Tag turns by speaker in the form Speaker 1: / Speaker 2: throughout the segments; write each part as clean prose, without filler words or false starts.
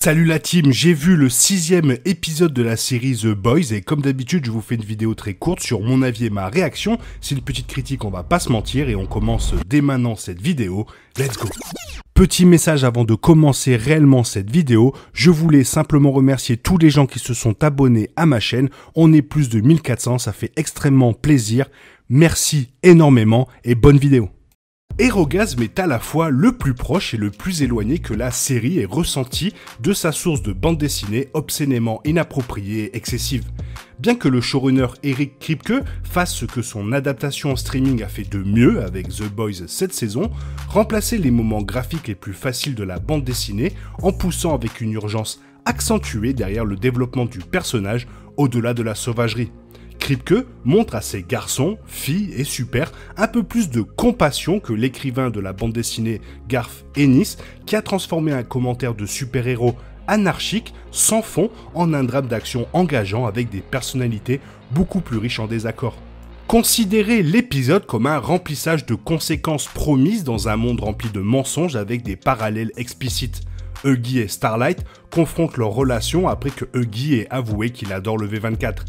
Speaker 1: Salut la team, j'ai vu le 6e épisode de la série The Boys et comme d'habitude je vous fais une vidéo très courte sur mon avis et ma réaction. C'est une petite critique, on va pas se mentir et on commence dès maintenant cette vidéo. Let's go! Petit message avant de commencer réellement cette vidéo, je voulais simplement remercier tous les gens qui se sont abonnés à ma chaîne. On est plus de 1400, ça fait extrêmement plaisir. Merci énormément et bonne vidéo. Erogasm est à la fois le plus proche et le plus éloigné que la série ait ressenti de sa source de bande dessinée obscénément inappropriée et excessive. Bien que le showrunner Eric Kripke fasse ce que son adaptation en streaming a fait de mieux avec The Boys cette saison, remplacer les moments graphiques les plus faciles de la bande dessinée en poussant avec une urgence accentuée derrière le développement du personnage au-delà de la sauvagerie. Kripke montre à ses garçons, filles et super un peu plus de compassion que l'écrivain de la bande dessinée Garth Ennis qui a transformé un commentaire de super-héros anarchique sans fond en un drame d'action engageant avec des personnalités beaucoup plus riches en désaccord. Considérez l'épisode comme un remplissage de conséquences promises dans un monde rempli de mensonges avec des parallèles explicites. Huggy et Starlight confrontent leur relation après que Huggy ait avoué qu'il adore le V24.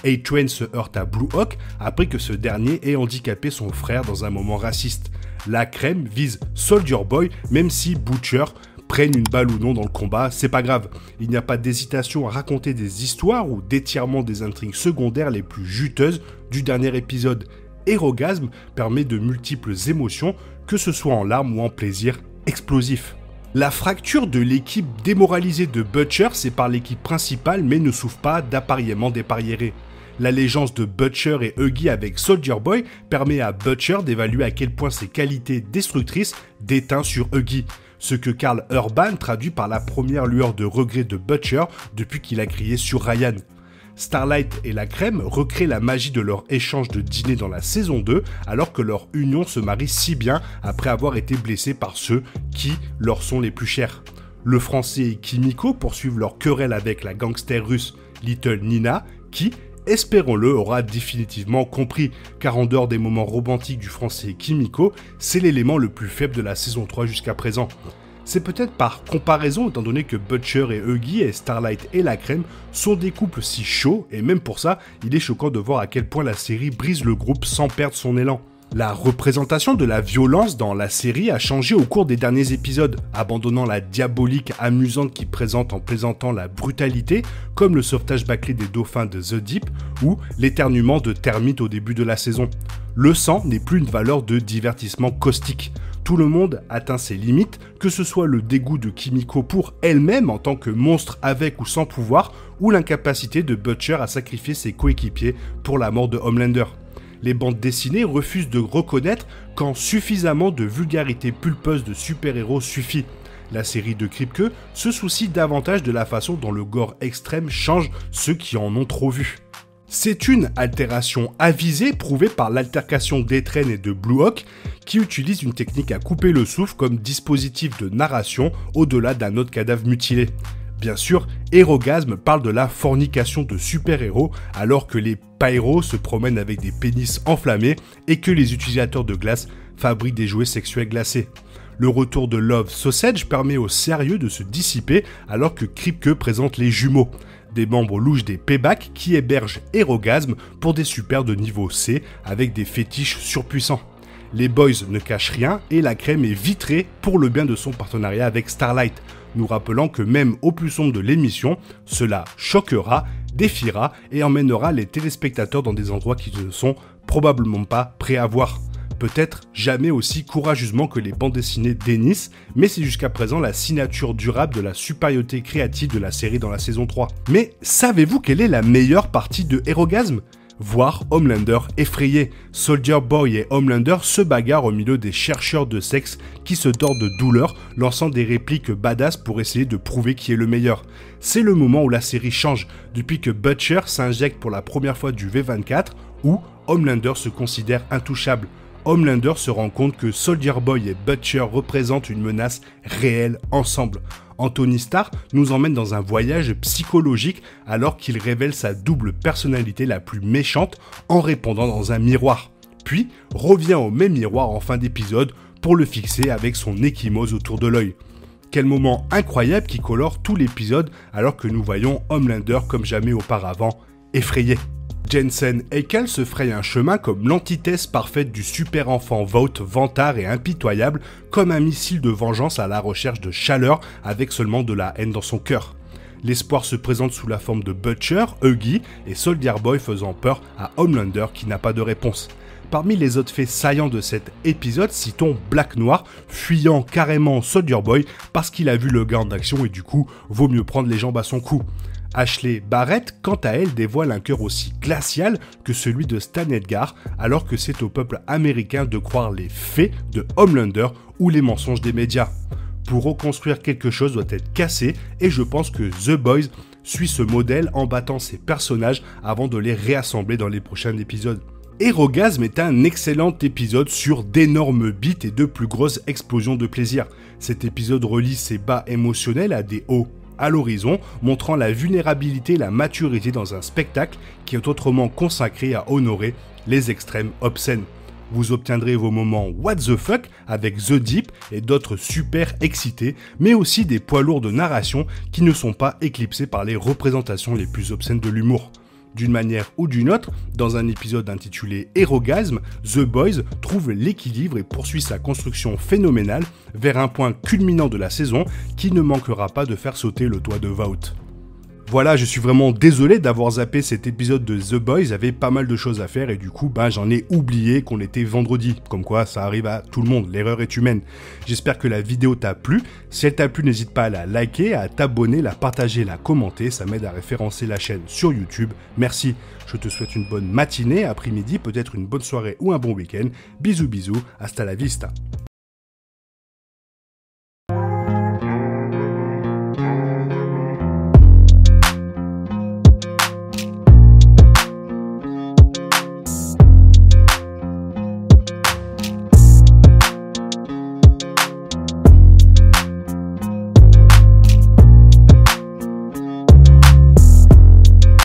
Speaker 1: A-Train se heurte à Blue Hawk après que ce dernier ait handicapé son frère dans un moment raciste. La crème vise Soldier Boy même si Butcher prenne une balle ou non dans le combat, c'est pas grave. Il n'y a pas d'hésitation à raconter des histoires ou d'étirement des intrigues secondaires les plus juteuses du dernier épisode. Erogasm permet de multiples émotions, que ce soit en larmes ou en plaisir explosif. La fracture de l'équipe démoralisée de Butcher sépare l'équipe principale mais ne souffre pas d'appariement dépareillé. L'allégeance de Butcher et Huggy avec Soldier Boy permet à Butcher d'évaluer à quel point ses qualités destructrices déteignent sur Huggy, ce que Karl Urban traduit par la première lueur de regret de Butcher depuis qu'il a crié sur Ryan. Starlight et la crème recréent la magie de leur échange de dîner dans la saison 2 alors que leur union se marie si bien après avoir été blessés par ceux qui leur sont les plus chers. Le français et Kimiko poursuivent leur querelle avec la gangster russe Little Nina qui, espérons-le, aura définitivement compris, car en dehors des moments romantiques du français Kimiko, c'est l'élément le plus faible de la saison 3 jusqu'à présent. C'est peut-être par comparaison, étant donné que Butcher et Huggy et Starlight et la crème sont des couples si chauds, et même pour ça, il est choquant de voir à quel point la série brise le groupe sans perdre son élan. La représentation de la violence dans la série a changé au cours des derniers épisodes, abandonnant la diabolique amusante qui présente en plaisantant la brutalité, comme le sauvetage bâclé des dauphins de The Deep ou l'éternuement de termites au début de la saison. Le sang n'est plus une valeur de divertissement caustique. Tout le monde atteint ses limites, que ce soit le dégoût de Kimiko pour elle-même en tant que monstre avec ou sans pouvoir, ou l'incapacité de Butcher à sacrifier ses coéquipiers pour la mort de Homelander. Les bandes dessinées refusent de reconnaître quand suffisamment de vulgarité pulpeuse de super-héros suffit. La série de Kripke se soucie davantage de la façon dont le gore extrême change ceux qui en ont trop vu. C'est une altération avisée prouvée par l'altercation d'A-Train et de Blue Hawk qui utilise une technique à couper le souffle comme dispositif de narration au-delà d'un autre cadavre mutilé. Bien sûr, Erogasm parle de la fornication de super-héros alors que les pyros se promènent avec des pénis enflammés et que les utilisateurs de glace fabriquent des jouets sexuels glacés. Le retour de Love Sausage permet au sérieux de se dissiper alors que Kripke présente les jumeaux, des membres louches des Payback qui hébergent Erogasm pour des supers de niveau C avec des fétiches surpuissants. Les Boys ne cachent rien et la crème est vitrée pour le bien de son partenariat avec Starlight, nous rappelant que même au plus sombre de l'émission, cela choquera, défiera et emmènera les téléspectateurs dans des endroits qu'ils ne sont probablement pas prêts à voir. Peut-être jamais aussi courageusement que les bandes dessinées d'Ennis, mais c'est jusqu'à présent la signature durable de la supériorité créative de la série dans la saison 3. Mais savez-vous quelle est la meilleure partie de Erogasm ? Voir Homelander effrayé. Soldier Boy et Homelander se bagarrent au milieu des chercheurs de sexe qui se tordent de douleur, lançant des répliques badass pour essayer de prouver qui est le meilleur. C'est le moment où la série change, depuis que Butcher s'injecte pour la première fois du V24, où Homelander se considère intouchable. Homelander se rend compte que Soldier Boy et Butcher représentent une menace réelle ensemble. Anthony Starr nous emmène dans un voyage psychologique alors qu'il révèle sa double personnalité la plus méchante en répondant dans un miroir. Puis revient au même miroir en fin d'épisode pour le fixer avec son ecchymose autour de l'œil. Quel moment incroyable qui colore tout l'épisode alors que nous voyons Homelander comme jamais auparavant, effrayé. Jensen Ackles se fraye un chemin comme l'antithèse parfaite du super enfant Vought, vantard et impitoyable, comme un missile de vengeance à la recherche de chaleur avec seulement de la haine dans son cœur. L'espoir se présente sous la forme de Butcher, Huggy et Soldier Boy faisant peur à Homelander qui n'a pas de réponse. Parmi les autres faits saillants de cet épisode, citons Black Noir, fuyant carrément Soldier Boy parce qu'il a vu le gars en action et du coup, vaut mieux prendre les jambes à son cou. Ashley Barrett, quant à elle, dévoile un cœur aussi glacial que celui de Stan Edgar, alors que c'est au peuple américain de croire les faits de Homelander ou les mensonges des médias. Pour reconstruire quelque chose doit être cassé, et je pense que The Boys suit ce modèle en battant ses personnages avant de les réassembler dans les prochains épisodes. Hérogasme est un excellent épisode sur d'énormes beats et de plus grosses explosions de plaisir. Cet épisode relie ses bas émotionnels à des hauts à l'horizon, montrant la vulnérabilité et la maturité dans un spectacle qui est autrement consacré à honorer les extrêmes obscènes. Vous obtiendrez vos moments what the fuck avec The Deep et d'autres super excités, mais aussi des poids lourds de narration qui ne sont pas éclipsés par les représentations les plus obscènes de l'humour. D'une manière ou d'une autre, dans un épisode intitulé Hérogasme, The Boys trouve l'équilibre et poursuit sa construction phénoménale vers un point culminant de la saison qui ne manquera pas de faire sauter le toit de Vought. Voilà, je suis vraiment désolé d'avoir zappé cet épisode de The Boys, j'avais pas mal de choses à faire et du coup, j'en ai oublié qu'on était vendredi. Comme quoi, ça arrive à tout le monde, l'erreur est humaine. J'espère que la vidéo t'a plu. Si elle t'a plu, n'hésite pas à la liker, à t'abonner, la partager, la commenter, ça m'aide à référencer la chaîne sur YouTube. Merci, je te souhaite une bonne matinée, après-midi, peut-être une bonne soirée ou un bon week-end. Bisous bisous, hasta la vista.